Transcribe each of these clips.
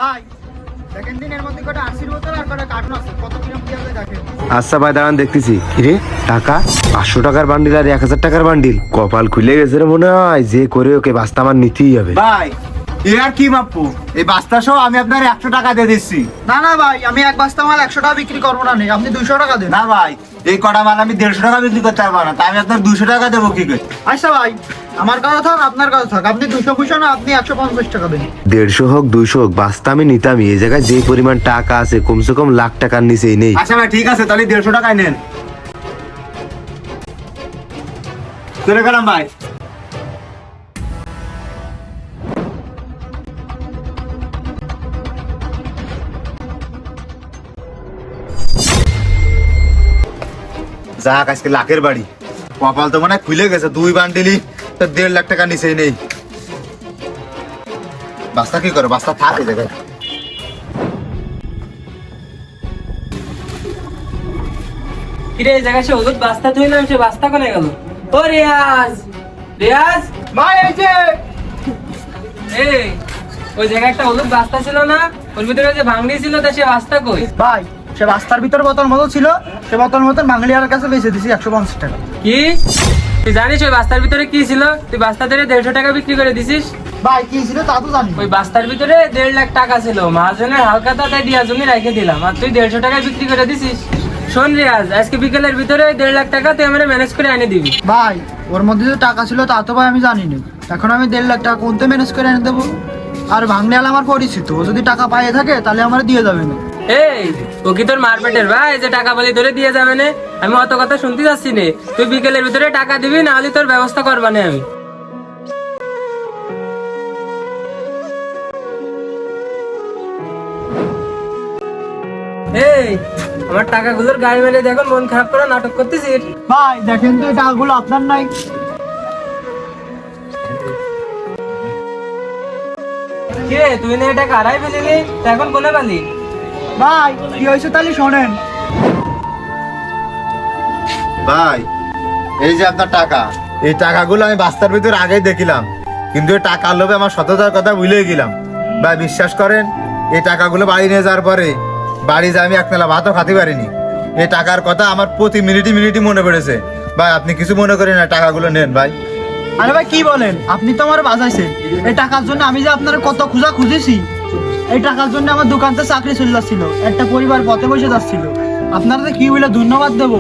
ভাই দেখেন দিন এর মধ্যে কটা আরসির বোতল আর কটা কার্টুন আছে, কত কিরম কি আছে দেখেন। আচ্ছা ভাই দাঁড়ান দেখতেছি। কিরে টাকা 500 টাকার বান্ডিল আর 1000 টাকার বান্ডিল, কপাল খুলে গেছে রে মনে হয়। যে করে ওকে বাস্তা আমার নিতেই হবে। ভাই এ আর কি মাপু, এই বাস্তা সহ আমি আপনার 100 টাকা দিয়ে দিচ্ছি। না না ভাই, আমি এক বস্তা মাল 100 টাকা বিক্রি করবো না, নেই আপনি 200 টাকা দেন। না ভাই, এই কটা মাল আমি 150 টাকা বিক্রি করতে পারবো না, তাই আমি আপনার 200 টাকা দেবো কি করে? আচ্ছা ভাই, আমার কথা থাক আপনার কথা থাক, আপনি 200 পয়সা না, আপনি 150 টাকা দেন। 150 হোক 200 হোক বাস্তা আমি নিতামই। এই জায়গায় যে পরিমাণ টাকা আছে কমসে কম লাখ টাকার নিচেই নেই। আচ্ছা ভাই ঠিক আছে, তাহলে 150 টাকায় নেন। চলে গেলাম ভাই। যাক আজকে লাখের বাড়ি, কপাল তো মনে হয় খুলে গেছে। 2 বান্ডিলই তো 1.5 লাখ টাকা নিচেই নেই। বাস্তা কি করে, বাস্তা থাক এই জায়গায়। কিরে এই জায়গায় সে হলুদ বাস্তা ধুইলাম, সে বাস্তা কোনে গেল? ও রিয়াজ, রিয়াজ ভাই এই যে এই ওই জায়গায় একটা হলুদ বাস্তা ছিল না, ওর ভিতরে যে ভাঙড়ি ছিল, তা সে বাস্তা কই? ভাই, সে রাস্তার ভিতর বোতল মতো ছিল, সে বোতল মতন বাঙালিয়ার কাছে বেচে দিছি 150 টাকা। কি তুই জানিস ওই বাস্তার ভিতরে কি ছিল? তুই বাস্তা ধরে 150 টাকা বিক্রি করে দিছিস। ভাই কি ছিল তা তো জানি। ওই বাস্তার ভিতরে 1.5 লাখ টাকা ছিল, মহাজনের হালকা তাই দিয়া জমি রেখে দিলাম, আর তুই 150 টাকা বিক্রি করে দিছিস। শোন রিয়াজ, আজকে বিকেলের ভিতরে 1.5 লাখ টাকা তুই আমার ম্যানেজ করে এনে দিবি। ভাই ওর মধ্যে যে টাকা ছিল তা তো ভাই আমি জানি না, এখন আমি 1.5 লাখ টাকা কোনতে ম্যানেজ করে এনে দেবো? আর ভাঙলিয়াল আমার পরিচিত, ও যদি টাকা পাইয়ে থাকে তাহলে আমার দিয়ে যাবে না। এই ও কি তোর মারপেটের ভাই যে টাকা বলি ধরে দিয়ে যাবে না? আমি অত কথা শুনতে যাচ্ছি না, তুই বিকেলের ভিতরে টাকা দিবি, না হলে তোর ব্যবস্থা করবা না আমি। এই আমার টাকাগুলোর গায়ে মেরে দেখো, মন খারাপ করে নাটক করতেছিস। ভাই দেখেন তো এই টাকাগুলো আপনার নাই। কে তুই না এটা হারাই ফেলিলি, তা এখন কোনে পালি? ভাই কি হয়েছে তাহলে শোনেন। ভাই এই যে আপনার টাকা, এই টাকাগুলো আমি বাস্তার ভিতর আগেই দেখিলাম, কিন্তু এই টাকার লোভে আমার সততার কথা ভুলে গেলাম। ভাই বিশ্বাস করেন, এই টাকাগুলো বাড়ি নিয়ে যাওয়ার পরে বাড়ি যা আমি একবেলা ভাতও খেতে পারিনি। এই টাকার কথা আমার প্রতি মিনিটই মনে পড়েছে। ভাই আপনি কিছু মনে করেন না, টাকাগুলো নেন ভাই। আরে ভাই কি বলেন, আপনি তো আমার বাঁচাইছেন। এই টাকার জন্য আমি যে আপনার কত খুঁজেছি। এই টাকার জন্য আমার দোকানতে চাকরি চলে যাচ্ছিল, একটা পরিবার পথে বসে যাচ্ছিল। আপনারা কি বলে ধন্যবাদ দেবো?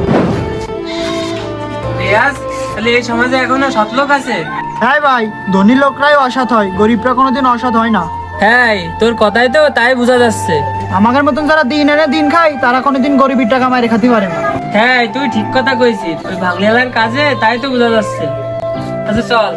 রিয়াজ, তাহলে এই সমাজে এখনো সৎ লোক আছে? হ্যাঁ ভাই, ধনী লোকরাই অসৎ হয়, গরিবরা কোনোদিন অসৎ হয় না। হ্যাঁ তোর কথাই তো তাই বোঝা যাচ্ছে। আমাদের মতন যারা দিন এনে দিন খায় তারা কোনোদিন গরিবের টাকা মারে খাতে পারে না। হ্যাঁ তুই ঠিক কথা কইছিস, ওই বাংলার কাজে তাই তো বোঝা যাচ্ছে। আচ্ছা চল।